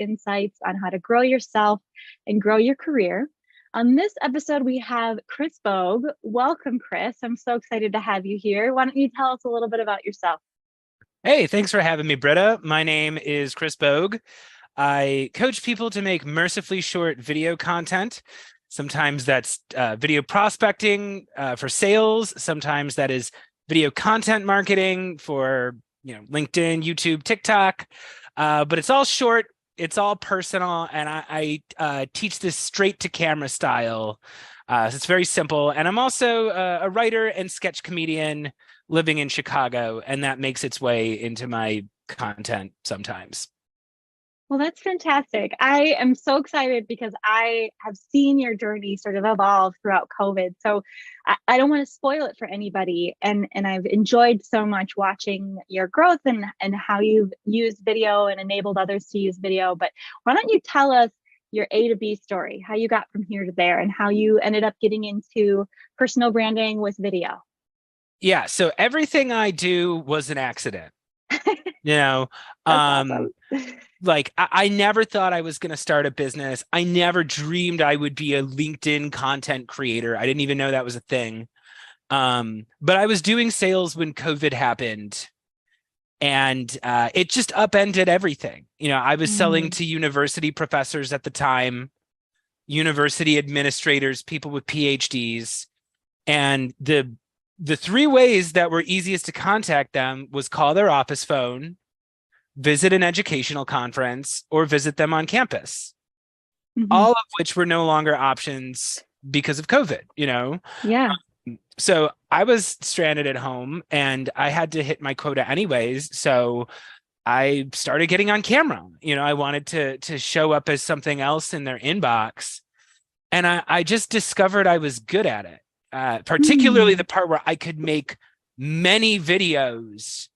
insights on how to grow yourself and grow your career. On this episode, we have Chris Bogue. Welcome, Chris. I'm so excited to have you here. Why don't you tell us a little bit about yourself? Hey, thanks for having me, Britta. My name is Chris Bogue. I coach people to make mercifully short video content. Sometimes that's video prospecting for sales. Sometimes that is video content marketing for LinkedIn, YouTube, TikTok. But it's all short. It's all personal, and I teach this straight to camera style. So it's very simple. And I'm also a writer and sketch comedian living in Chicago, and that makes its way into my content sometimes. Well, that's fantastic. I am so excited because I have seen your journey sort of evolve throughout COVID. So I don't want to spoil it for anybody. And I've enjoyed so much watching your growth and how you've used video and enabled others to use video. But why don't you tell us your A to B story, how you got from here to there and how you ended up getting into personal branding with video? Yeah, so everything I do was an accident. You know, That's um, awesome. like I never thought I was going to start a business. I never dreamed I would be a LinkedIn content creator. I didn't even know that was a thing. But I was doing sales when COVID happened, and it just upended everything. I was selling Mm. to university professors at the time, university administrators, people with PhDs, and the three ways that were easiest to contact them was call their office phone, visit an educational conference, or visit them on campus, Hmm. all of which were no longer options because of COVID. Yeah. So I was stranded at home and I had to hit my quota anyways. So I started getting on camera. I wanted to show up as something else in their inbox. And I just discovered I was good at it, particularly Hmm. the part where I could make many videos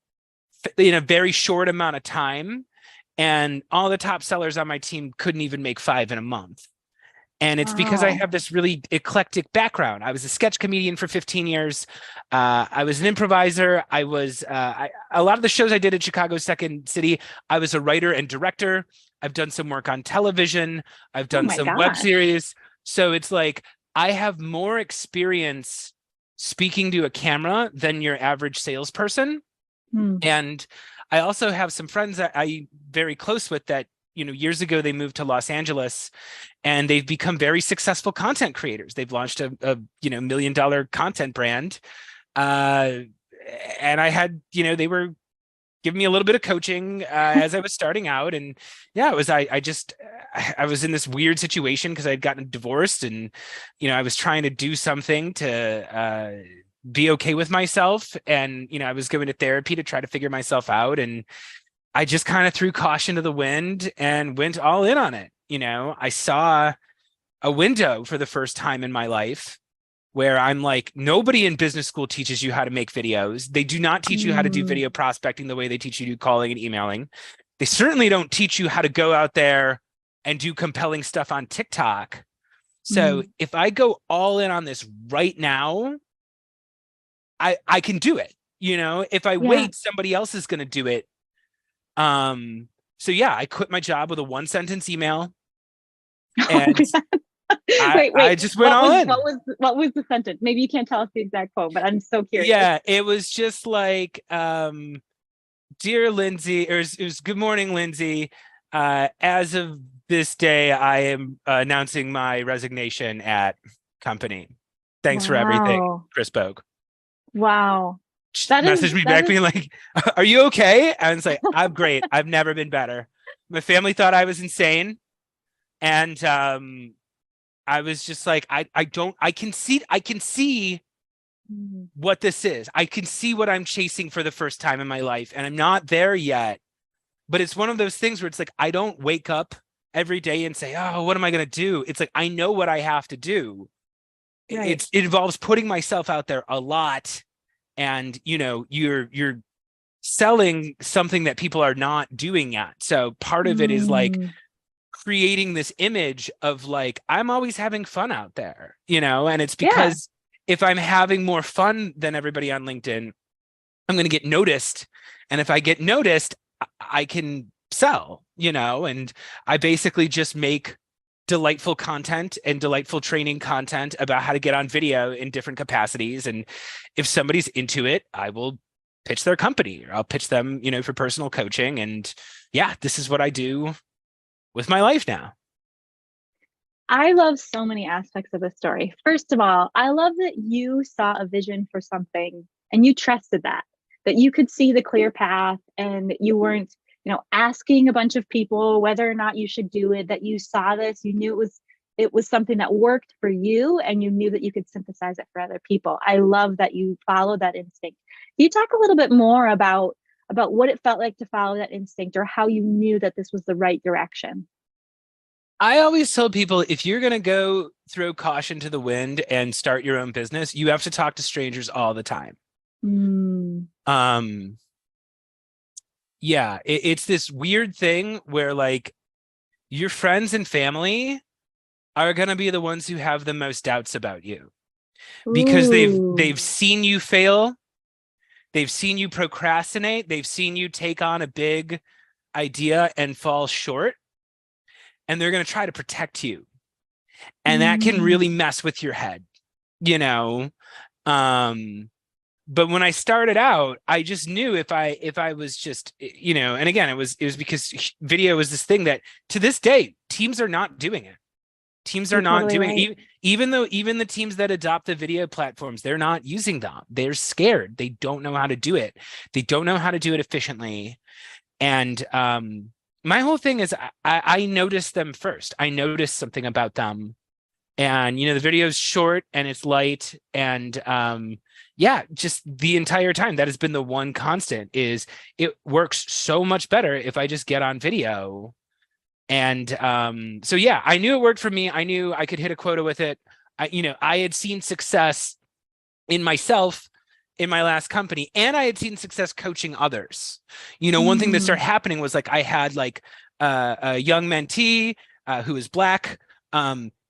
in a very short amount of time. And all the top sellers on my team couldn't even make 5 in a month. And it's because I Wow. have this really eclectic background. I was a sketch comedian for 15 years. I was an improviser. A lot of the shows I did at Chicago Second City, I was a writer and director. I've done some work on television. I've Oh done my some web gosh. series. So it's like I have more experience speaking to a camera than your average salesperson. Hmm. And I also have some friends that I very close with that, years ago they moved to Los Angeles and they've become very successful content creators. They've launched a $1 million content brand. Uh, and I had, they were giving me a little bit of coaching as I was starting out. And yeah, it was, I was in this weird situation because I had gotten divorced and, I was trying to do something to, be okay with myself. And, I was going to therapy to try to figure myself out. And I just kind of threw caution to the wind and went all in on it. I saw a window for the first time in my life where I'm like, nobody in business school teaches you how to make videos. They do not teach you how to do Mm. video prospecting the way they teach you to do calling and emailing. They certainly don't teach you how to go out there and do compelling stuff on TikTok. So Mm. if I go all in on this right now, I can do it. If I Yeah. wait, somebody else is going to do it. Um, so yeah, I quit my job with a 1 sentence email Oh and man. I Wait. just went all in. What was the sentence? Maybe you can't tell us the exact quote, but I'm so curious. Yeah, it was just like, dear Lindsay, or it was good morning, Lindsay. As of this day, I am announcing my resignation at company. Thanks for everything, Wow. Chris Bogue. Wow. Messaged me That back is being like, are you okay? And it's like, I'm great. I've never been better. My family thought I was insane. And I was just like, I can see mm, what this is. I can see what I'm chasing for the first time in my life. And I'm not there yet. But it's one of those things where it's like, I don't wake up every day and say, oh, what am I going to do? It's like, I know what I have to do. right. It involves putting myself out there a lot. And, you're selling something that people are not doing yet. So part of it is like Mm, creating this image of like, I'm always having fun out there, and it's yeah. because if I'm having more fun than everybody on LinkedIn, I'm going to get noticed. And if I get noticed, I can sell. and I basically just make delightful content and delightful training content about how to get on video in different capacities. And if somebody's into it, I will pitch their company, or I'll pitch them, for personal coaching. And yeah, this is what I do with my life now. I love so many aspects of the story. First of all, I love that you saw a vision for something and you trusted that you could see the clear path and you weren't, asking a bunch of people whether or not you should do it, that you saw this, you knew it was something that worked for you and you knew that you could synthesize it for other people. I love that you followed that instinct. Can you talk a little bit more about what it felt like to follow that instinct, or how you knew that this was the right direction? I always tell people, if you're going to go throw caution to the wind and start your own business, you have to talk to strangers all the time. Mm. Yeah, it's this weird thing where like your friends and family are going to be the ones who have the most doubts about you, because they've Ooh. seen you fail, they've seen you procrastinate, they've seen you take on a big idea and fall short, and they're going to try to protect you. And that can really Mm. mess with your head, you know. But when I started out, I just knew if I was just, and again, it was because video was this thing that to this day teams are not doing it. Teams are You're not totally doing right. it. Even though even the teams that adopt the video platforms, they're not using them. They're scared. They don't know how to do it. They don't know how to do it efficiently. And my whole thing is I notice them first. I notice something about them. And the video's short and it's light. And yeah, just the entire time that has been the one constant, is it works so much better if I just get on video. And so yeah, I knew it worked for me. I knew I could hit a quota with it. I had seen success in myself in my last company, and I had seen success coaching others. One thing that started Mm. happening was like I had like a young mentee who is Black.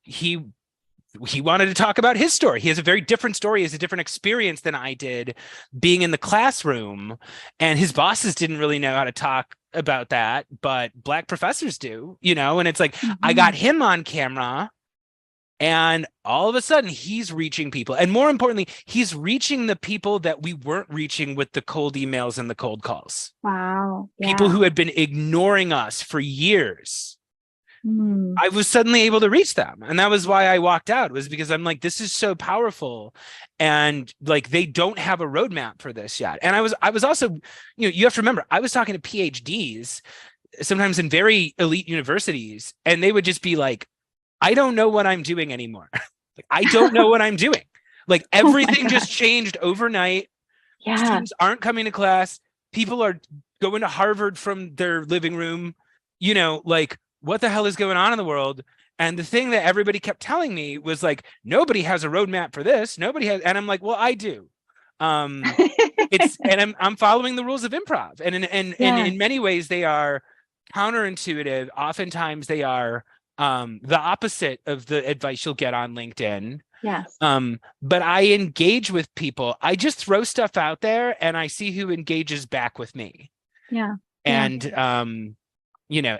He wanted to talk about his story. He has a very different story, he has a different experience than I did being in the classroom. And his bosses didn't really know how to talk about that, but Black professors do, and it's like, I got Mhm. him on camera, and all of a sudden he's reaching people. And more importantly, he's reaching the people that we weren't reaching with the cold emails and the cold calls. Wow. People Yeah. who had been ignoring us for years. Mm. I was suddenly able to reach them. And that was why I walked out, was because I'm like, this is so powerful. And like, they don't have a roadmap for this yet. And I was also, you have to remember, I was talking to PhDs, sometimes in very elite universities, and they would just be like, I don't know what I'm doing anymore. Like, I don't know what I'm doing. Like, Oh my everything just gosh. changed overnight. Yeah. Students aren't coming to class. People are going to Harvard from their living room. Like, what the hell is going on in the world? And the thing that everybody kept telling me was like, nobody has a roadmap for this. Nobody has. And I'm like, well, I do. Um, and I'm following the rules of improv. And Yeah. in many ways, they are counterintuitive. Oftentimes they are the opposite of the advice you'll get on LinkedIn. Yes. But I engage with people. I just throw stuff out there and I see who engages back with me. Yeah. Yeah. And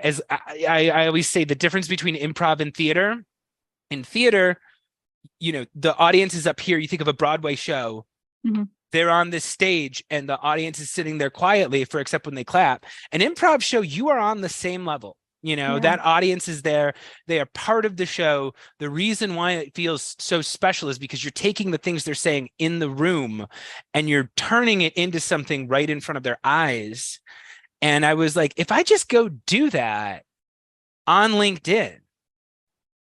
as I always say, the difference between improv and theater. In theater, the audience is up here. You think of a Broadway show. Mhm. They're on this stage and the audience is sitting there quietly, for except when they clap. An improv show, you are on the same level. Yeah. That audience is there. They are part of the show. The reason why it feels so special is because you're taking the things they're saying in the room and you're turning it into something right in front of their eyes. And I was like, if I just go do that on LinkedIn,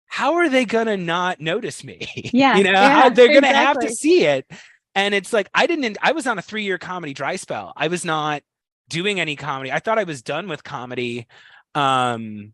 how are they going to not notice me? Yeah. How Yeah. they're going to have to Exactly. see it. And it's like, I was on a 3-year comedy dry spell. I was not doing any comedy. I thought I was done with comedy. And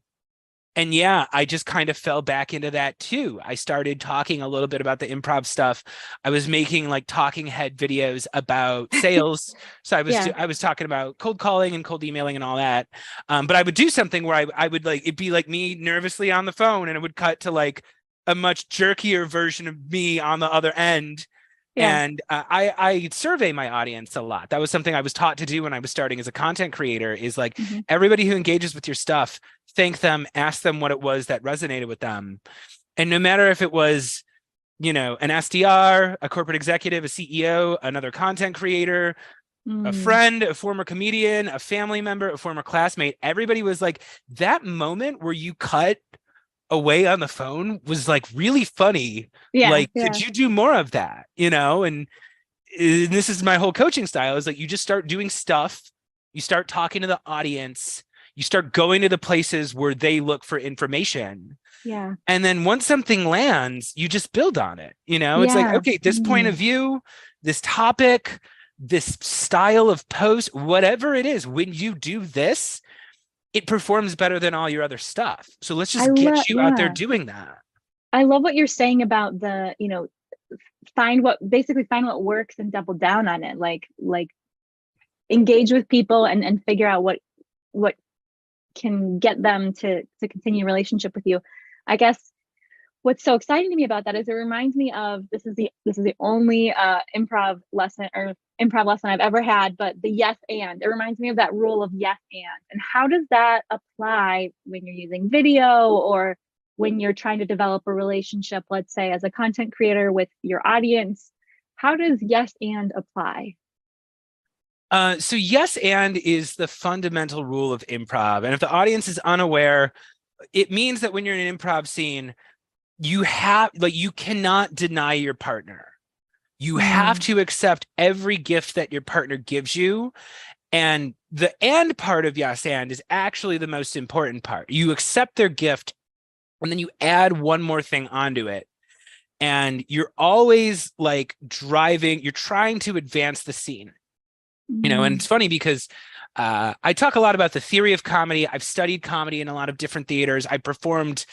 yeah, I just kind of fell back into that too. I started talking a little bit about the improv stuff. I was making like talking head videos about sales. So Yeah. I was talking about cold calling and cold emailing and all that. But I would do something where I would like, it'd be like me nervously on the phone, and it would cut to like a much jerkier version of me on the other end. Yeah. And I survey my audience a lot. That was something I was taught to do when I was starting as a content creator, is like, Hmm. everybody who engages with your stuff, thank them, ask them what it was that resonated with them. And no matter if it was, an SDR, a corporate executive, a CEO, another content creator, a Mm. friend, a former comedian, a family member, a former classmate, everybody was like, that moment where you cut away on the phone was like really funny. Yeah. Like, could Yeah. you do more of that? And this is my whole coaching style, is like, you just start doing stuff, you start talking to the audience, you start going to the places where they look for information. Yeah. And then once something lands, you just build on it. It's like, Yeah. okay, this point of Mm. view, this topic, this style of post, whatever it is, when you do this, it performs better than all your other stuff. So let's I just love, get you out there yeah. doing that. I love what you're saying about the, find what works and double down on it. Like engage with people and figure out what can get them to continue a relationship with you. I guess what's so exciting to me about that is it reminds me of, this is the only improv lesson I've ever had, but the yes and, it reminds me of that rule of yes and how does that apply when you're using video, or when you're trying to develop a relationship, let's say as a content creator with your audience? How does yes and apply? So yes and is the fundamental rule of improv. And if the audience is unaware, it means that when you're in an improv scene, you cannot deny your partner. You have Mm, to accept every gift that your partner gives you. And the and part of yes and is actually the most important part. You accept their gift, and then you add one more thing onto it. And you're always like you're trying to advance the scene. And mm, it's funny because I talk a lot about the theory of comedy. I've studied comedy in a lot of different theaters. I performed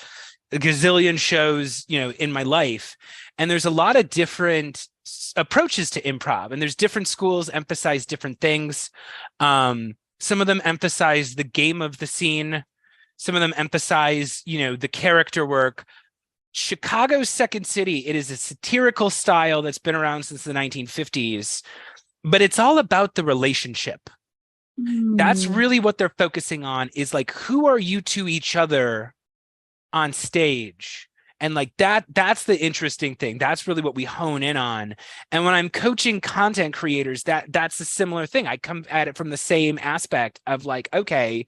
a gazillion shows, in my life. And there's a lot of different approaches to improv, and there's different schools emphasize different things. Some of them emphasize the game of the scene. Some of them emphasize, the character work. Chicago's Second City, it is a satirical style that's been around since the 1950s, but it's all about the relationship. That's mm, really what they're focusing on, is like, who are you to each other on stage? And like that's the interesting thing. That's really what we hone in on. And when I'm coaching content creators, that's a similar thing. I come at it from the same aspect of like, okay,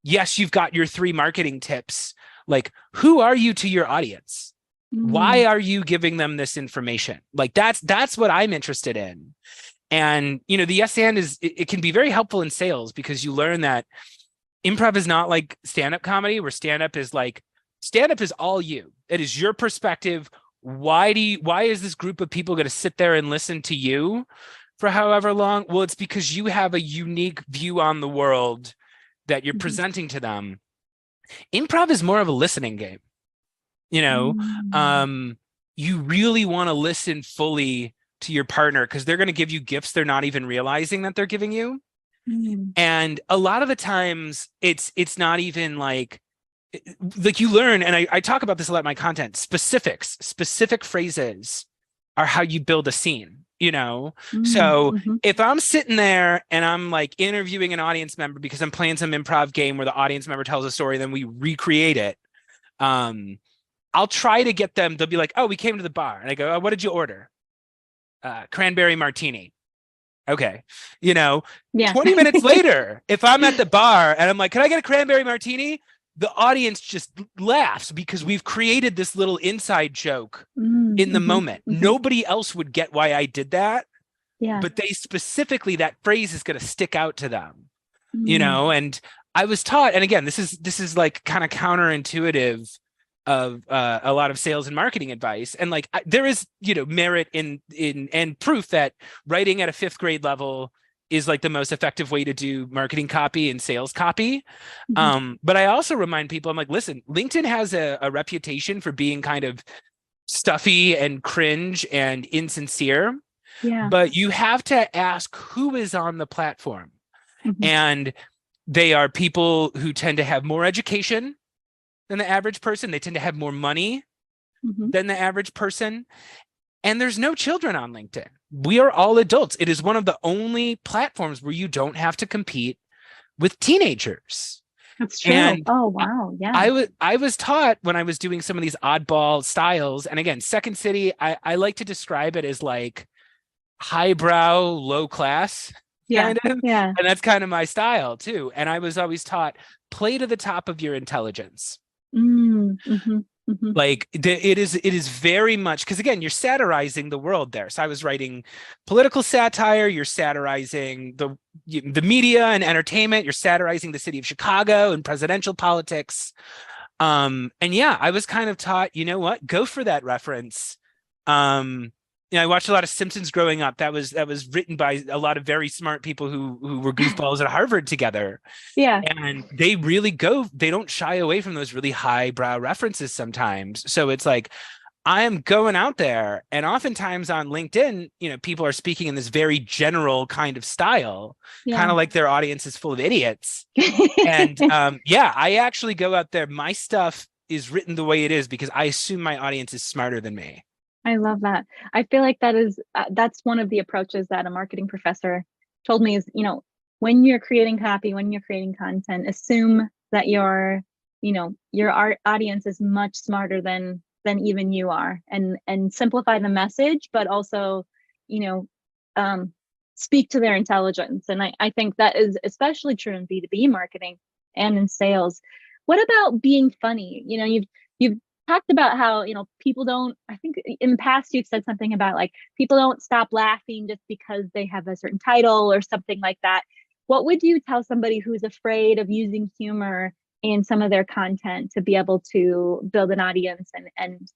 yes, you've got your 3 marketing tips. Like, who are you to your audience? Why mm, are you giving them this information? Like, that's what I'm interested in. And the yes and it can be very helpful in sales, because you learn that improv is not like stand-up comedy, where stand-up is all you. It is your perspective. Why is this group of people going to sit there and listen to you for however long? Well, it's because you have a unique view on the world that you're mhm, presenting to them. Improv is more of a listening game. You know, mm, um, you really want to listen fully to your partner, because they're going to give you gifts they're not even realizing that they're giving you. mm, And a lot of the times it's not even like you learn, and I talk about this a lot in my content, specific phrases are how you build a scene. mm, So mhm, if I'm sitting there and I'm like interviewing an audience member because I'm playing some improv game where the audience member tells a story, then we recreate it. I'll try to get them, they'll be like, oh, we came to the bar. And I go, oh, what did you order? Cranberry martini. Okay. You know, yeah. 20 minutes later, if I'm at the bar and I'm like, can I get a cranberry martini? The audience just laughs, because we've created this little inside joke Mm, in the mhm, moment. mhm, Nobody else would get why I did that, yeah. but they specifically, that phrase is going to stick out to them. Mm, And I was taught, and again, this is like kind of counterintuitive of a lot of sales and marketing advice, and like there is merit in and proof that writing at a 5th grade level is like the most effective way to do marketing copy and sales copy. mhm, But I also remind people, I'm like, listen, LinkedIn has a reputation for being kind of stuffy and cringe and insincere, yeah. but you have to ask who is on the platform. Mhm, And they are people who tend to have more education than the average person. They tend to have more money mhm, than the average person. And there's no children on LinkedIn. We are all adults. It is one of the only platforms where you don't have to compete with teenagers. That's true. And Oh, wow. Yeah. I was taught when I was doing some of these oddball styles, and again, Second City, I like to describe it as like highbrow, low class Yeah. kind of, Yeah. and that's kind of my style too. And I was always taught play to the top of your intelligence. Mm-hmm. Mm-hmm. Like it is very much because again, you're satirizing the world there. So I was writing political satire, you're satirizing the media and entertainment, you're satirizing the city of Chicago and presidential politics. And yeah, I was kind of taught, you know what, go for that reference. I watched a lot of Simpsons growing up. That was written by a lot of very smart people who were goofballs at Harvard together. Yeah. And they don't shy away from those really highbrow references sometimes. So it's like, I am going out there, and oftentimes on LinkedIn, people are speaking in this very general kind of style, kind Yeah. of like their audience is full of idiots. And yeah, I actually go out there. My stuff is written the way it is because I assume my audience is smarter than me. I love that. I feel like that's one of the approaches that a marketing professor told me is, when you're creating copy, when you're creating content, assume that your audience is much smarter than even you are, and simplify the message, but also, you know, um, speak to their intelligence. And I think that is especially true in B2B marketing and in sales. What about being funny? You've talked about how people don't, I think in the past you've said something about like people don't stop laughing just because they have a certain title or something like that. What would you tell somebody who's afraid of using humor in some of their content to be able to build an audience and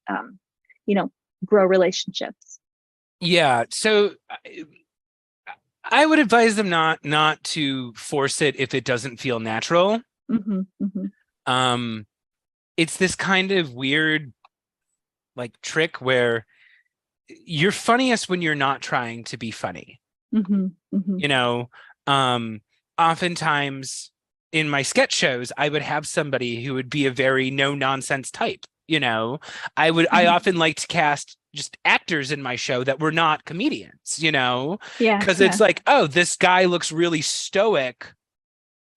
you know grow relationships? Yeah. So I would advise them not to force it if it doesn't feel natural. Mm-hmm, mm-hmm, Um, it's this kind of weird like trick where you're funniest when you're not trying to be funny. mm-hmm, mm-hmm. You know, um, oftentimes in my sketch shows, I would have somebody who would be a very no nonsense type. I Mm-hmm. often like to cast just actors in my show that were not comedians, Yeah, because yeah. it's like, oh, this guy looks really stoic.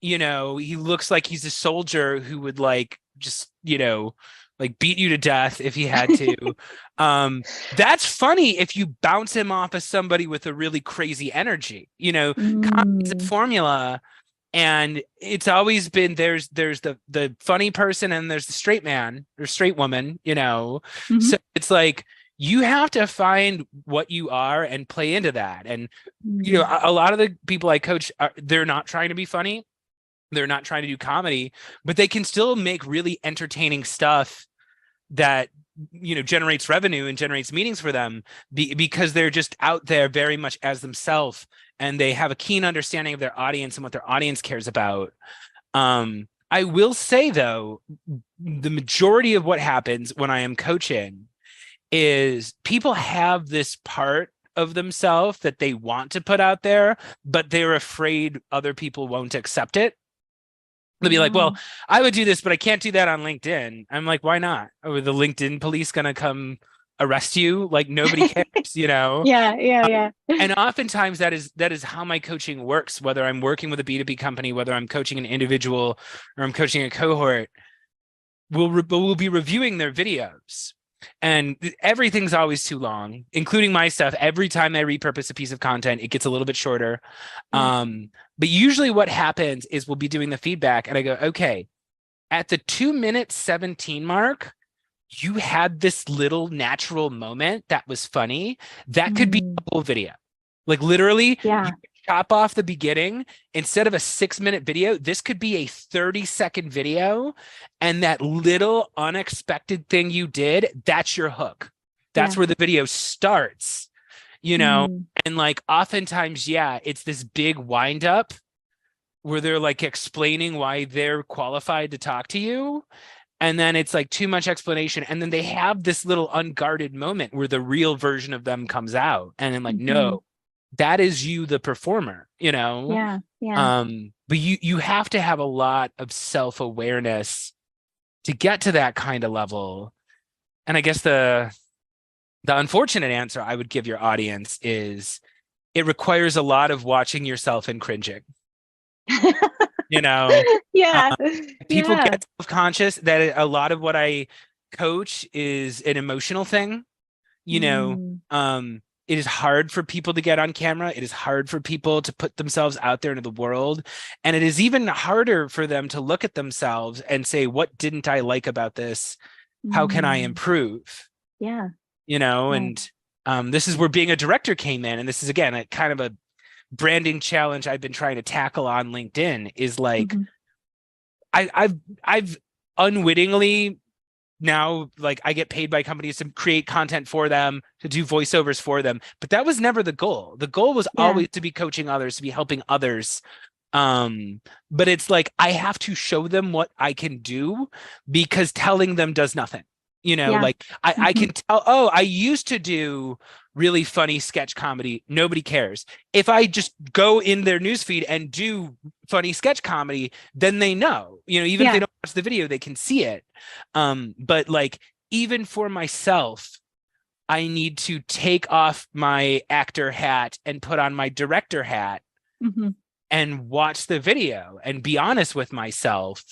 He looks like he's a soldier who would like just, like beat you to death if he had to. Um, that's funny if you bounce him off of somebody with a really crazy energy. Comedy's a Mm, formula, and it's always been there's the funny person and there's the straight man or straight woman. mm-hmm, So it's like you have to find what you are and play into that. And mm, a lot of the people I coach they're not trying to be funny, they're not trying to do comedy, but they can still make really entertaining stuff that generates revenue and generates meanings for them because they're just out there very much as themselves, and they have a keen understanding of their audience and what their audience cares about. I will say though, the majority of what happens when I am coaching is people have this part of themselves that they want to put out there, but they're afraid other people won't accept it. They'll be like, well, oh, I would do this, but I can't do that on LinkedIn. I'm like, why not? Are the LinkedIn police going to come arrest you? Like nobody cares. yeah, yeah, Uh, yeah. And oftentimes that is how my coaching works, whether I'm working with a B2B company, whether I'm coaching an individual or I'm coaching a cohort, we'll be reviewing their videos. And everything's always too long, including my stuff. Every time I repurpose a piece of content, it gets a little bit shorter. Yeah. But usually what happens is we'll be doing the feedback and I go, okay, at the 2 minute 17 mark, you had this little natural moment that was funny. That could be Mm, a whole video. Like literally, you yeah, chop off the beginning. Instead of a 6 minute video, this could be a 30-second video. And that little unexpected thing you did, that's your hook. That's yeah. where the video starts, you know? Mm, And like oftentimes, yeah, it's this big wind up where they're like explaining why they're qualified to talk to you. And then it's like too much explanation. And then they have this little unguarded moment where the real version of them comes out. And I'm like, mhm. no, that is you, the performer. Yeah, yeah. But you have to have a lot of self-awareness to get to that kind of level. And I guess The unfortunate answer I would give your audience is it requires a lot of watching yourself and cringing. You know, Yeah. people Yeah. get self-conscious that a lot of what I coach is an emotional thing. You know, Mm, it is hard for people to get on camera. It is hard for people to put themselves out there into the world. And it is even harder for them to look at themselves and say, what didn't I like about this? How can I mm, improve? yeah. You know, Yeah. and this is where being a director came in. And this is, again, a kind of a branding challenge I've been trying to tackle on LinkedIn is like, Hmm. I've unwittingly now, like, I get paid by companies to create content for them, to do voiceovers for them, but that was never the goal. The goal was Yeah. always to be coaching others, to be helping others. But it's like I have to show them what I can do because telling them does nothing. Yeah. Like I Hmm. can tell, oh, I used to do really funny sketch comedy. Nobody cares. If I just go in their newsfeed and do funny sketch comedy, then they know. Even if they Yeah. don't watch the video, they can see it. But like even for myself, I need to take off my actor hat and put on my director hat Hmm. and watch the video and be honest with myself.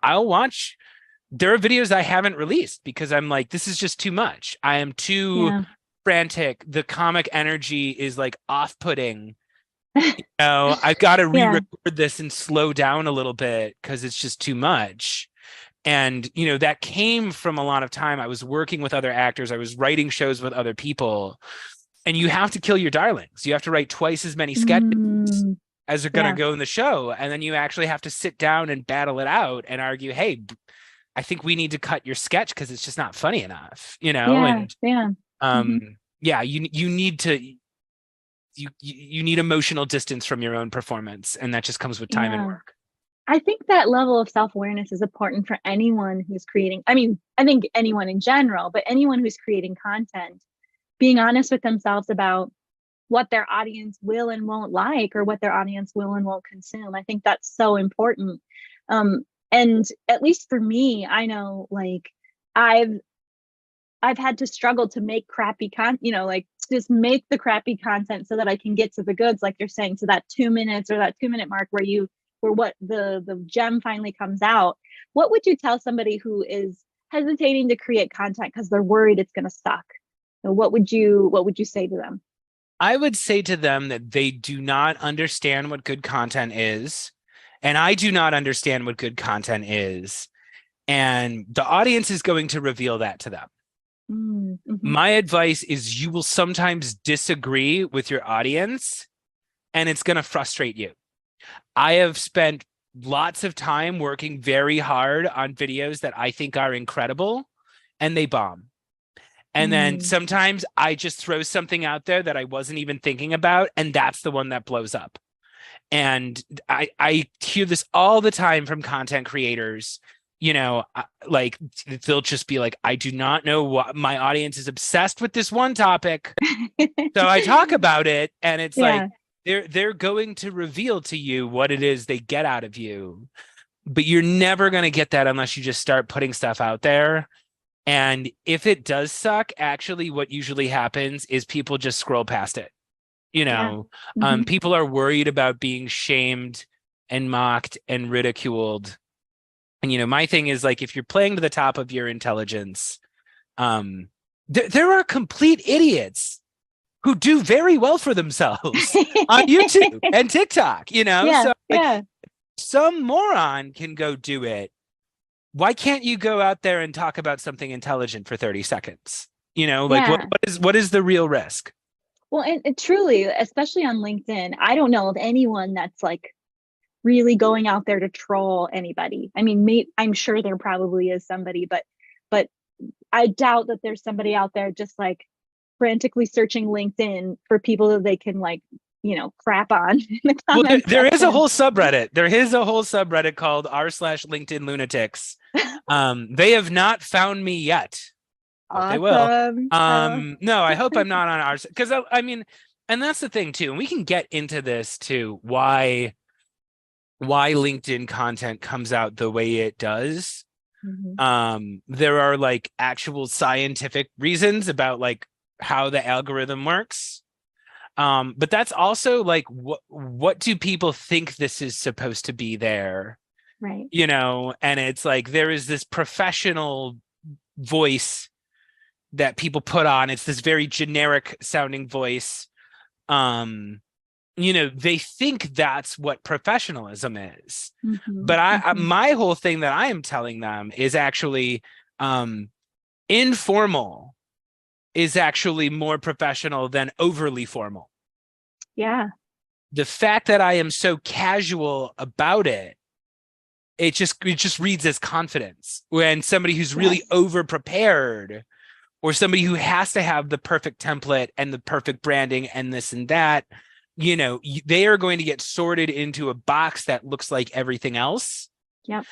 I'll watch. There are videos I haven't released because I'm like, this is just too much. I am too Yeah. frantic. The comic energy is like off-putting. I've got to Yeah. re-record this and slow down a little bit because it's just too much. And that came from a lot of time. I was working with other actors. I was writing shows with other people. And you have to kill your darlings. You have to write twice as many sketches Mm, as are going to yeah. go in the show. And then you actually have to sit down and battle it out and argue, hey, I think we need to cut your sketch because it's just not funny enough, Yeah. and Yeah. Hmm. yeah, you need to you need emotional distance from your own performance, and that just comes with time and Yeah. work. I think that level of self-awareness is important for anyone who's creating. I mean, I think anyone in general, but anyone who's creating content, being honest with themselves about what their audience will and won't like or what their audience will and won't consume. I think that's so important. Um, and at least for me, I know like I've I've had to struggle to make crappy like just make the crappy content so that I can get to the goods, like you're saying, to that 2 minutes or that 2 minute mark where what the gem finally comes out. What would you tell somebody who is hesitating to create content because they're worried it's going to suck? What would you say to them? I would say to them that they do not understand what good content is, and I do not understand what good content is, and the audience is going to reveal that to them. Mm-hmm. My advice is you will sometimes disagree with your audience, and it's going to frustrate you. I have spent lots of time working very hard on videos that I think are incredible, and they bomb. And then Mm. sometimes I just throw something out there that I wasn't even thinking about, and that's the one that blows up. And I hear this all the time from content creators. Like they'll just be like, I do not know what my audience is obsessed with this one topic. So I talk about it, and it's like Yeah. they're going to reveal to you what it is they get out of you. But you're never going to get that unless you just start putting stuff out there. And if it does suck, actually what usually happens is people just scroll past it. Yeah. Hmm. People are worried about being shamed and mocked and ridiculed. And my thing is like if you're playing to the top of your intelligence, there are complete idiots who do very well for themselves on YouTube and TikTok, Yeah. So like Yeah. some moron can go do it. Why can't you go out there and talk about something intelligent for 30 seconds? Like what Yeah. what is the real risk? Well, and truly, especially on LinkedIn, I don't know of anyone that's like really going out there to troll anybody. I mean, I'm sure there probably is somebody, but I doubt that there's somebody out there just like frantically searching LinkedIn for people that they can like, crap on in the Well, comment there is a section. whole subreddit. There is a whole subreddit called r/LinkedIn lunatics. They have not found me yet, but they will. Awesome. No, I hope I'm not on ours because I mean, and that's the thing too. And we can get into this too. Why LinkedIn content comes out the way it does. Mhm. There are like actual scientific reasons about like how the algorithm works. But that's also like, what do people think this is supposed to be there? Right. And it's like there is this professional voice that people put on. It's this very generic sounding voice. They think that's what professionalism is. Mm-hmm. But Mm-hmm. my whole thing that I am telling them is actually um, informal is actually more professional than overly formal. Yeah. The fact that I am so casual about it, it just reads as confidence. When somebody who's really Yes. over prepared, or somebody who has to have the perfect template and the perfect branding and this and that, they are going to get sorted into a box that looks like everything else. Yep.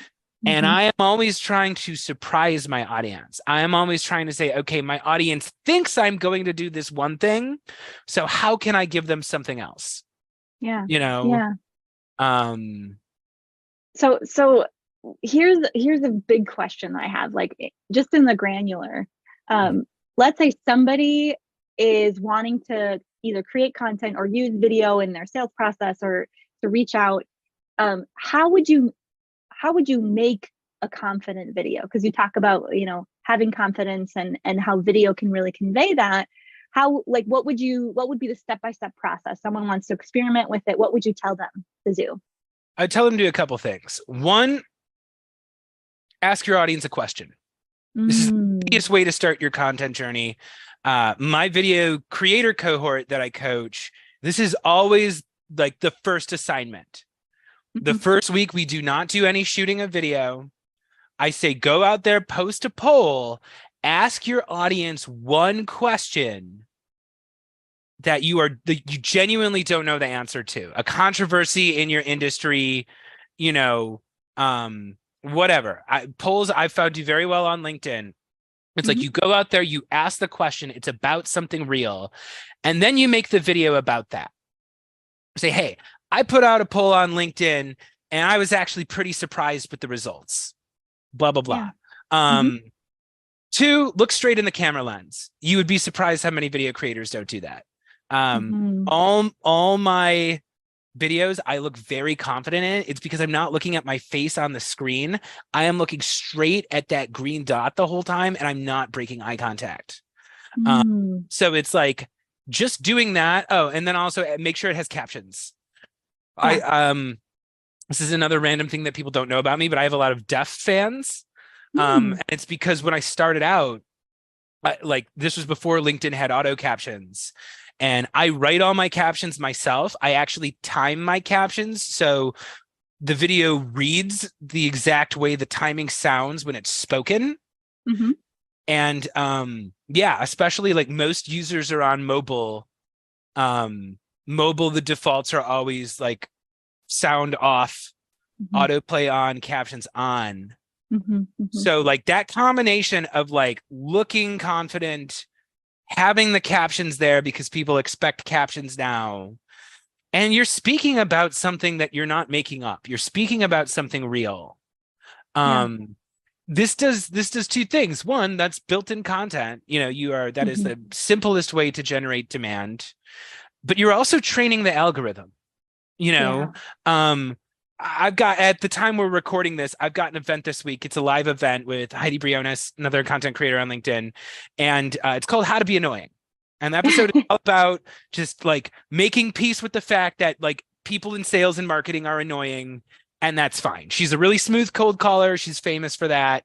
And Mm-hmm. I am always trying to surprise my audience. I am always trying to say, okay, my audience thinks I'm going to do this one thing. So how can I give them something else? Yeah. You know, Yeah. um, So here's a big question that I have, like just in the granular. Um, let's say somebody is wanting to either create content or use video in their sales process or to reach out. How would you make a confident video? Because you talk about, having confidence and how video can really convey that. How, like, what would be the step-by-step process? Someone wants to experiment with it. What would you tell them to do? I tell them to do a couple things. One, ask your audience a question. This is the Mm, easiest way to start your content journey. My video creator cohort that I coach, this is always like the first assignment. The mhm. first week, we do not do any shooting of video. I say, go out there, post a poll, ask your audience one question that you genuinely don't know the answer to, a controversy in your industry, you know, whatever. Polls I've found do very well on LinkedIn. It's like Mhm. you go out there, you ask the question, it's about something real, and then you make the video about that. Say, hey, I put out a poll on LinkedIn and I was actually pretty surprised with the results. Blah, blah, Yeah. blah. Mhm. Two, look straight in the camera lens. You would be surprised how many video creators don't do that. Mhm. All my videos, I look very confident in. It's because I'm not looking at my face on the screen. I am looking straight at that green dot the whole time, and I'm not breaking eye contact. Um, Mm. so it's like just doing that. Oh, and then also make sure it has captions. I Yeah. This is another random thing that people don't know about me, but I have a lot of deaf fans. Mm. And it's because when I started out, like this was before LinkedIn had auto captions, and I write all my captions myself. I actually time my captions so the video reads the exact way the timing sounds when it's spoken. Mhm. And yeah, especially like most users are on mobile. Mobile, the defaults are always like sound off, Mhm. autoplay on, captions on. Mhm. Mhm. So like that combination of like looking confident, having the captions there because people expect captions now, and you're speaking about something that you're not making up. You're speaking about something real. Yeah. Um, this does two things. One, that's built-in content. That is Mhm. the simplest way to generate demand, but you're also training the algorithm. you know Yeah. um I've got, at the time we're recording this, I've got an event this week. It's a live event with Heidi Briones, another content creator on LinkedIn, and it's called How to Be Annoying. And the episode is all about just like making peace with the fact that like people in sales and marketing are annoying, and that's fine. She's a really smooth cold caller. She's famous for that.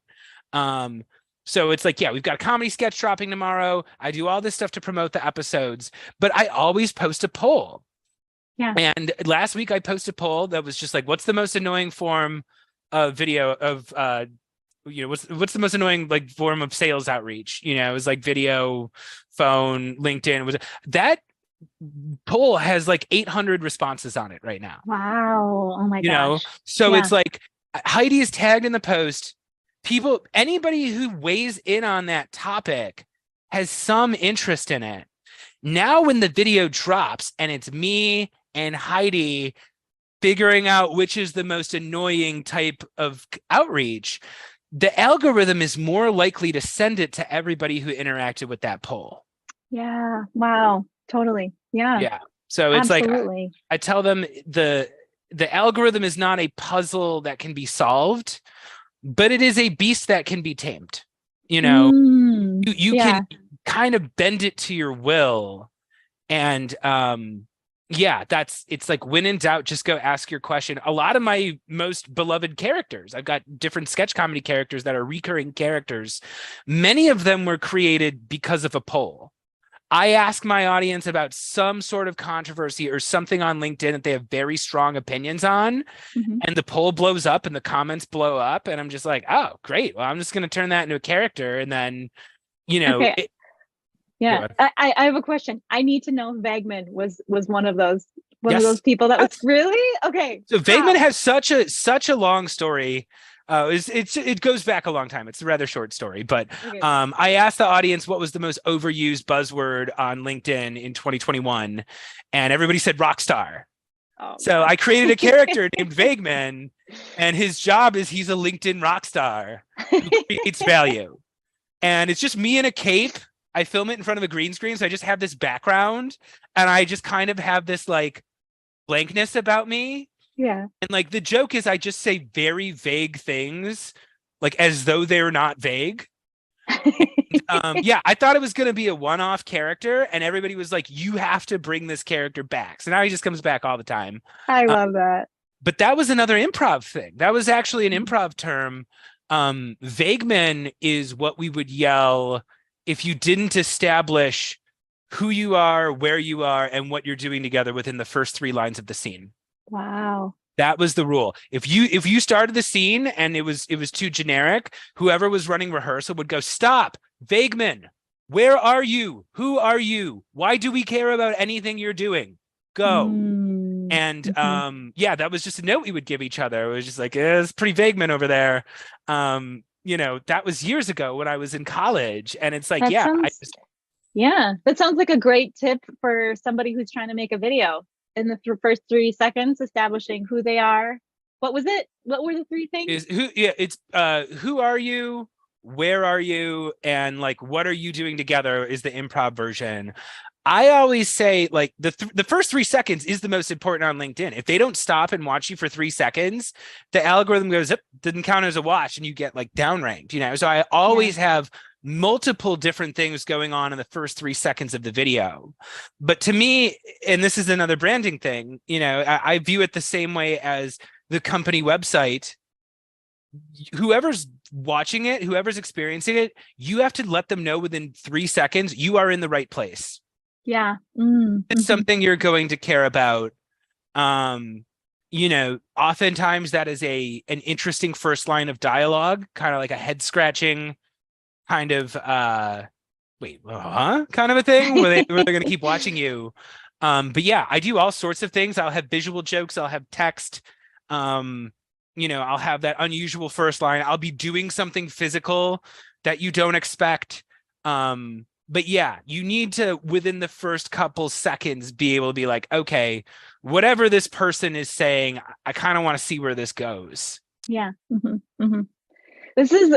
um so it's like, yeah, we've got a comedy sketch dropping tomorrow. I do all this stuff to promote the episodes, but I always post a poll. Yeah. And last week I posted a poll that was just like, what's the most annoying form of video of what's the most annoying like form of sales outreach? It was like video, phone, LinkedIn. Was that poll has like 800 responses on it right now. Wow. Oh my gosh. So Yeah. it's like Heidi is tagged in the post. Anybody who weighs in on that topic has some interest in it. Now, when the video drops and it's me and Heidi figuring out which is the most annoying type of outreach, the algorithm is more likely to send it to everybody who interacted with that poll. Yeah. Wow. Totally. Yeah. Yeah. So it's like Absolutely. I tell them the algorithm is not a puzzle that can be solved, but it is a beast that can be tamed. You know, you can Yeah. kind of bend it to your will. And yeah, it's like when in doubt, just go ask your question. A lot of my most beloved characters, I've got different sketch comedy characters that are recurring characters. Many of them were created because of a poll. I ask my audience about some sort of controversy or something on LinkedIn that they have very strong opinions on, Hmm. and the poll blows up and the comments blow up, and I'm just like, oh, great. Well, I'm just going to turn that into a character, and then Okay. go Yeah. on. I have a question. I need to know if Vagman was one of those Yes. people that was Yes. really okay. So Venkman How? has such a long story. It goes back a long time. It's a rather short story, but Okay. I asked the audience what was the most overused buzzword on LinkedIn in 2021, and everybody said rock star. Oh So gosh. I created a character named Vagueman, and his job is he's a LinkedIn rock star who creates value. And it's just me in a cape. I film it in front of a green screen, so I just have this background, and I just kind of have this like blankness about me. Yeah. And like the joke is I just say very vague things, like as though they're not vague. Yeah, I thought it was going to be a one-off character, and everybody was like, "You have to bring this character back." So now he just comes back all the time. I Uh, love that. but that was another improv thing. That was actually an improv term. Vagueman is what we would yell if you didn't establish who you are, where you are, and what you're doing together within the first three lines of the scene. Wow. That was the rule. If you started the scene and it was too generic, whoever was running rehearsal would go, "Stop, Vagueman. Where are you? Who are you? Why do we care about anything you're doing? Go." And Mm-hmm. yeah, that was just a note we would give each other. It was just like, it's pretty Vagueman over there. That was years ago when I was in college, and it's like, That yeah, I sounds just Yeah, that sounds like a great tip for somebody who's trying to make a video. In the first 3 seconds, establishing who they are. What was it? What were the three things? is who yeah it's who are you, where are you, and like what are you doing together is the improv version. I always say like the first 3 seconds is the most important on LinkedIn. If they don't stop and watch you for 3 seconds, the algorithm goes up, didn't count as a watch, and you get like downranked. So I Yeah. always have multiple different things going on in the first 3 seconds of the video. But to me, and this is another branding thing, I view it the same way as the company website. Whoever's watching it, whoever's experiencing it, you have to let them know within 3 seconds you are in the right place. Yeah. It's Mm-hmm. something you're going to care about. Oftentimes that is an interesting first line of dialogue, kind of like a head scratching kind of wait, huh? Kind of a thing where they're gonna keep watching you. But yeah, I do all sorts of things. I'll have visual jokes, I'll have text, I'll have that unusual first line. I'll be doing something physical that you don't expect. But yeah, you need to, within the first couple seconds, be able to be like, okay, whatever this person is saying, I kind of want to see where this goes. Yeah. Mm-hmm. Mm-hmm.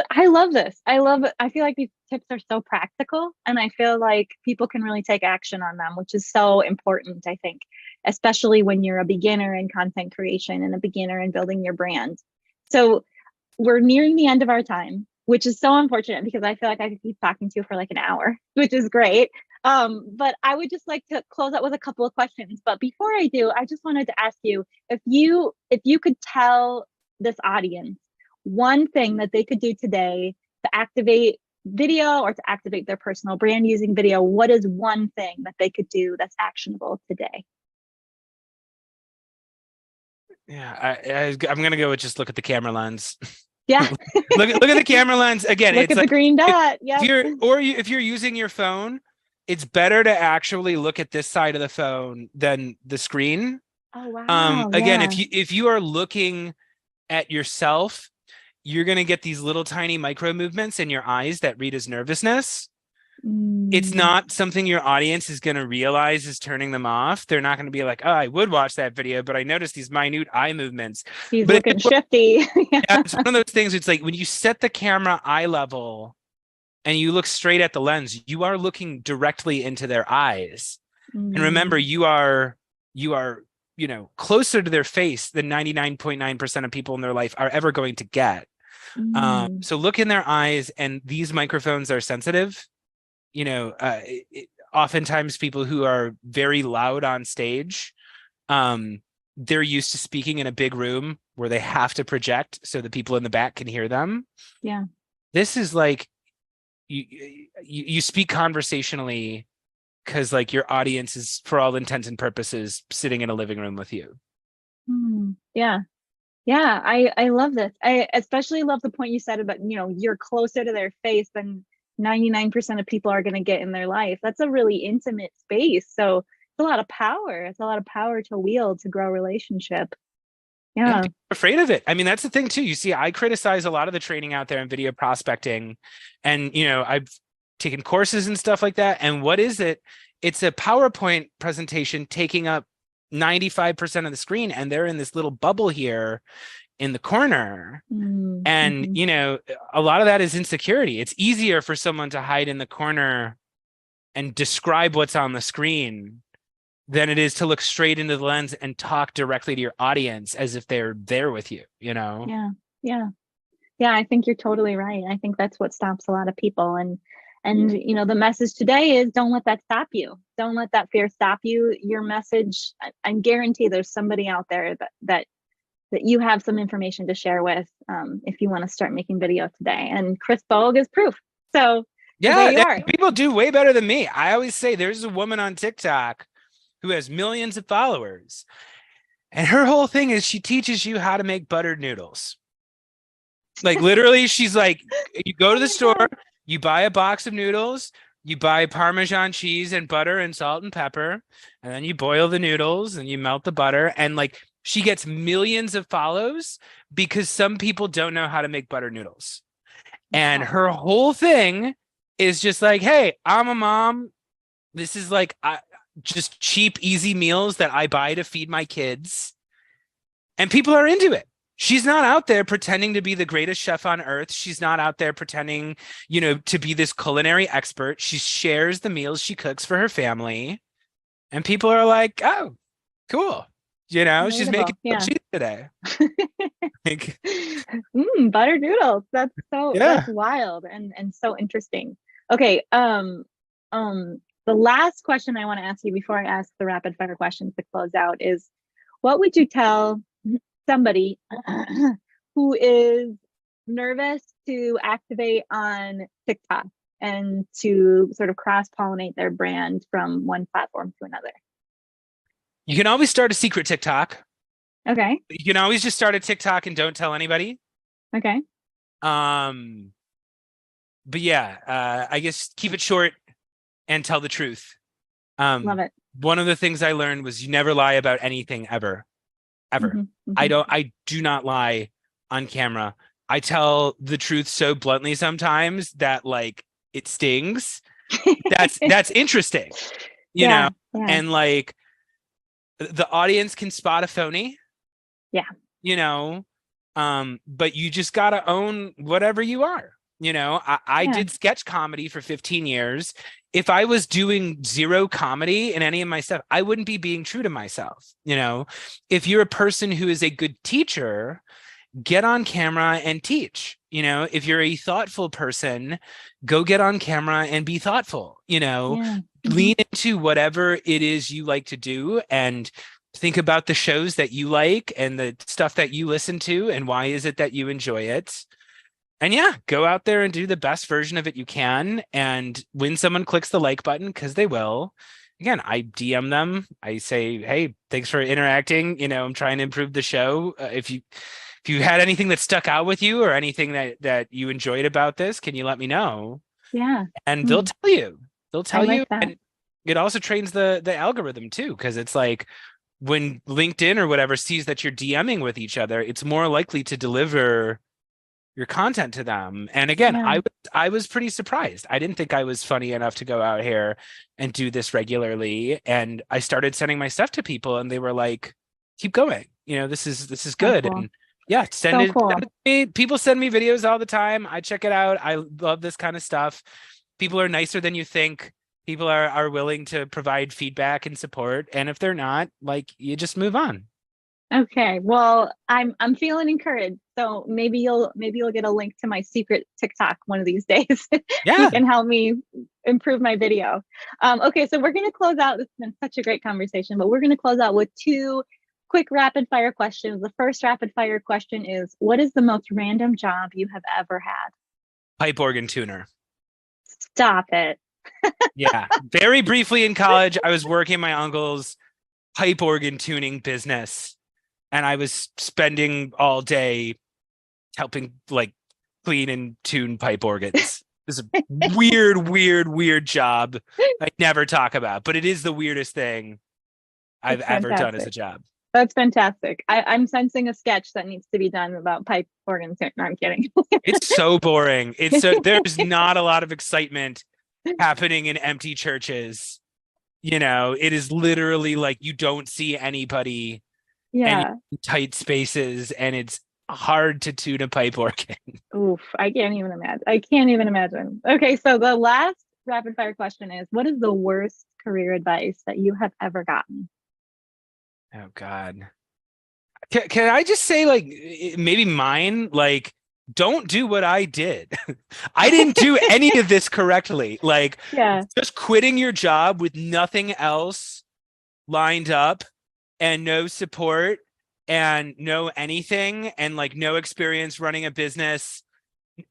I love this. I love it. I feel like these tips are so practical, and I feel like people can really take action on them, which is so important, I think, especially when you're a beginner in content creation and a beginner in building your brand. So we're nearing the end of our time, which is so unfortunate because I feel like I could keep talking to you for like an hour, which is great. But I would just like to close out with a couple of questions. But before I do, I just wanted to ask you if you could tell this audience one thing that they could do today to activate video or to activate their personal brand using video, what is one thing that they could do that's actionable today? Yeah, I'm gonna go with just look at the camera lens. Yeah. Look at the camera lens again. Look It's at the like green if, dot. if Yep. if you're using your phone, it's better to actually look at this side of the phone than the screen. Oh wow. Again, Yeah. if you are looking at yourself, you're gonna get these little tiny micro movements in your eyes that read as nervousness. It's Mm. not something your audience is going to realize is turning them off. They're not going to be like, "Oh, I would watch that video, but I noticed these minute eye movements." He's But looking shifty. yeah, Yeah. it's one of those things. It's like when you set the camera eye level, and you look straight at the lens, you are looking directly into their eyes. And remember, Mm, you are, closer to their face than 99.9% of people in their life are ever going to get. mm, So look in their eyes, and these microphones are sensitive. Oftentimes people who are very loud on stage, they're used to speaking in a big room where they have to project so the people in the back can hear them. yeah. This is like you speak conversationally because like your audience is, for all intents and purposes, sitting in a living room with you. Yeah. Yeah, I love this. I especially love the point you said about, you're closer to their face than 99% of people are going to get in their life. That's a really intimate space. So it's a lot of power. It's a lot of power to wield to grow a relationship. And Yeah. people are afraid of it. I mean, that's the thing too. You see, I criticize a lot of the training out there in video prospecting, and I've taken courses and stuff like that. And what is it? It's a PowerPoint presentation taking up 95% of the screen, and they're in this little bubble here in the corner. And Mm-hmm. a lot of that is insecurity. It's easier for someone to hide in the corner and describe what's on the screen than it is to look straight into the lens and talk directly to your audience as if they're there with you. Yeah. Yeah. Yeah, I think you're totally right. I think that's what stops a lot of people. And the message today is don't let that stop you. Don't let that fear stop you. Your message, I guarantee there's somebody out there that you have some information to share with, if you want to start making video today. And Chris Bogue is proof. So there you Yeah, are. people do way better than me. I always say there's a woman on TikTok who has millions of followers, and her whole thing is she teaches you how to make buttered noodles. Like literally, she's like, you go to Oh the my store, God. you buy a box of noodles, you buy Parmesan cheese and butter and salt and pepper, and then you boil the noodles and you melt the butter. And like she gets millions of follows because some people don't know how to make butter noodles. And Wow. her whole thing is just like, hey, I'm a mom. This is like just cheap, easy meals that I buy to feed my kids. And people are into it. She's not out there pretending to be the greatest chef on earth. She's not out there pretending, to be this culinary expert. She shares the meals she cooks for her family. And people are like, oh, cool. She's making Relatable. grilled Yeah. cheese today. Like, Buttered noodles. That's yeah. wild and so interesting. Okay. The last question I want to ask you before I ask the rapid fire questions to close out is, what would you tell somebody who is nervous to activate on TikTok and to sort of cross pollinate their brand from one platform to another? You can always start a secret TikTok. Okay. You can always just start a TikTok and don't tell anybody. Okay. Um, but yeah, I guess keep it short and tell the truth. Love it. One of the things I learned was you never lie about anything ever, ever. Hmm. Hmm. I do not lie on camera. I tell the truth so bluntly sometimes that like it stings. That's interesting, you know, Yeah. Yeah. and like the audience can spot a phony, Yeah. you know, but you just gotta own whatever you are. I Yeah. did sketch comedy for 15 years. If I was doing zero comedy in any of my stuff, I wouldn't be being true to myself. If you're a person who is a good teacher, get on camera and teach. If you're a thoughtful person, go get on camera and be thoughtful. Yeah. Hmm. Lean into whatever it is you like to do and think about the shows that you like and the stuff that you listen to and why is it that you enjoy it. And yeah, go out there and do the best version of it you can. And when someone clicks the like button, because they will, again, I DM them. I say, hey, thanks for interacting. I'm trying to improve the show. If you had anything that stuck out with you or anything that you enjoyed about this, can you let me know? Yeah. And they'll Mm, tell you. They'll I tell you. like that. And it also trains the algorithm too, because it's like when LinkedIn or whatever sees that you're DMing with each other, it's more likely to deliver your content to them. And again, Yeah. I was pretty surprised. I didn't think I was funny enough to go out here and do this regularly. And I started sending my stuff to people and they were like, keep going. This is So good. cool. Yeah, So cool. send it to me. People send me videos all the time. I check it out. I love this kind of stuff. People are nicer than you think. People are willing to provide feedback and support. And if they're not, like, you just move on. Okay. Well, I'm feeling encouraged. So maybe you'll get a link to my secret TikTok one of these days. You Yeah. can help me improve my video. Okay, so we're gonna close out. This has been such a great conversation, but we're gonna close out with two quick rapid fire questions. The first rapid fire question is, what is the most random job you have ever had? Pipe organ tuner. Stop it. Yeah. Very briefly in college, I was working my uncle's pipe organ tuning business, and I was spending all day helping like clean and tune pipe organs. It's a weird job I never talk about, but it is the weirdest thing I've That's ever done as a fantastic. job. That's fantastic. I'm sensing a sketch that needs to be done about pipe organ. No, I'm kidding. It's so boring. There's not a lot of excitement happening in empty churches. It is literally like you don't see anybody and Yeah. tight spaces, and it's hard to tune a pipe organ. Oof. I can't even imagine. I can't even imagine. Okay, so the last rapid fire question is, what is the worst career advice that you have ever gotten? Oh God. Can I just say, like, maybe mine, like, don't do what I did. I didn't do any of this correctly. Like, Yeah. just quitting your job with nothing else lined up and no support and no anything and like no experience running a business.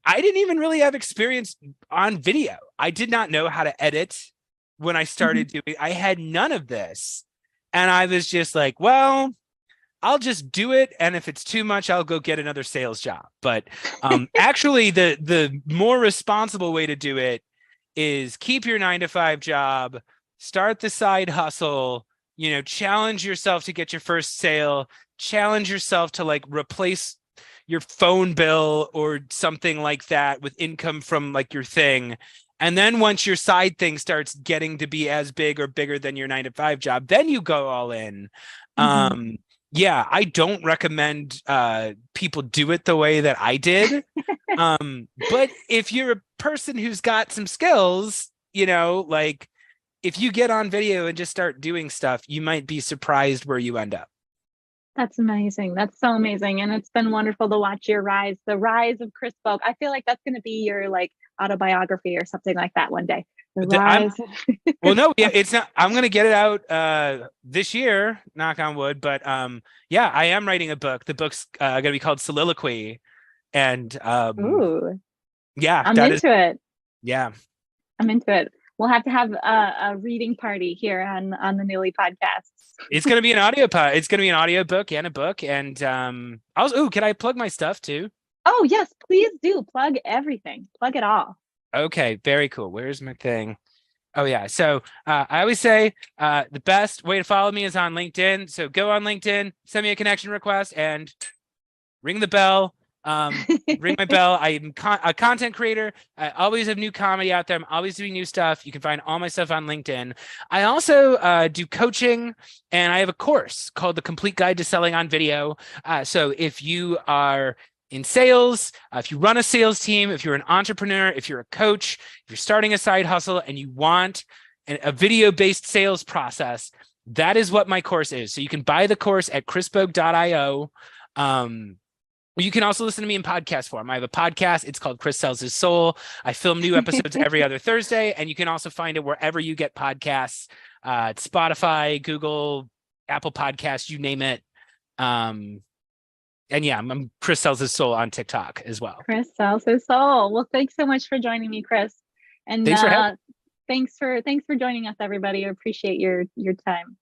I didn't even really have experience on video. I did not know how to edit when I Mhm. started doing. I had none of this. And I was just like, well, I'll just do it, and if it's too much, I'll go get another sales job. But actually, the more responsible way to do it is keep your 9 to 5 job, start the side hustle, challenge yourself to get your first sale, challenge yourself to like replace your phone bill or something like that with income from like your thing. And then once your side thing starts getting to be as big or bigger than your 9 to 5 job, then you go all in. Mhm. Yeah, I don't recommend people do it the way that I did. But if you're a person who's got some skills, like if you get on video and just start doing stuff, you might be surprised where you end up. That's amazing. That's so amazing. And it's been wonderful to watch your rise, the rise of Chris Boak. I feel like that's going to be your like autobiography or something like that one day. The I'm rise. Well, no, yeah, it's not. I'm gonna get it out this year, knock on wood. But yeah, I am writing a book. The book's gonna be called Soliloquy, and Ooh, yeah, I'm that is into it. yeah. I'm into it. We'll have to have a reading party here on the Newly podcasts. It's gonna be an It's gonna be an audio book and a book, and also, ooh, can I plug my stuff too? Oh, yes, please do plug everything. Plug it all. Okay, very cool. Where's my thing? Oh yeah. So I always say the best way to follow me is on LinkedIn. So go on LinkedIn, send me a connection request, and ring the bell. Ring my bell. I'm a content creator. I always have new comedy out there. I'm always doing new stuff. You can find all my stuff on LinkedIn. I also do coaching, and I have a course called The Complete Guide to Selling on Video. So if you are in sales, if you run a sales team, if you're an entrepreneur, if you're a coach, if you're starting a side hustle and you want a video-based sales process, that is what my course is. So you can buy the course at chrisbogue.io. You can also listen to me in podcast form. I have a podcast. It's called Chris Sells His Soul. I film new episodes every other Thursday, and you can also find it wherever you get podcasts. Spotify, Google, Apple Podcasts, you name it. And yeah, I'm Chris Sells His Soul on TikTok as well. Chris sells his soul. Well, thanks so much for joining me, Chris. And Thanks for having me. thanks for joining us, everybody. I appreciate your time.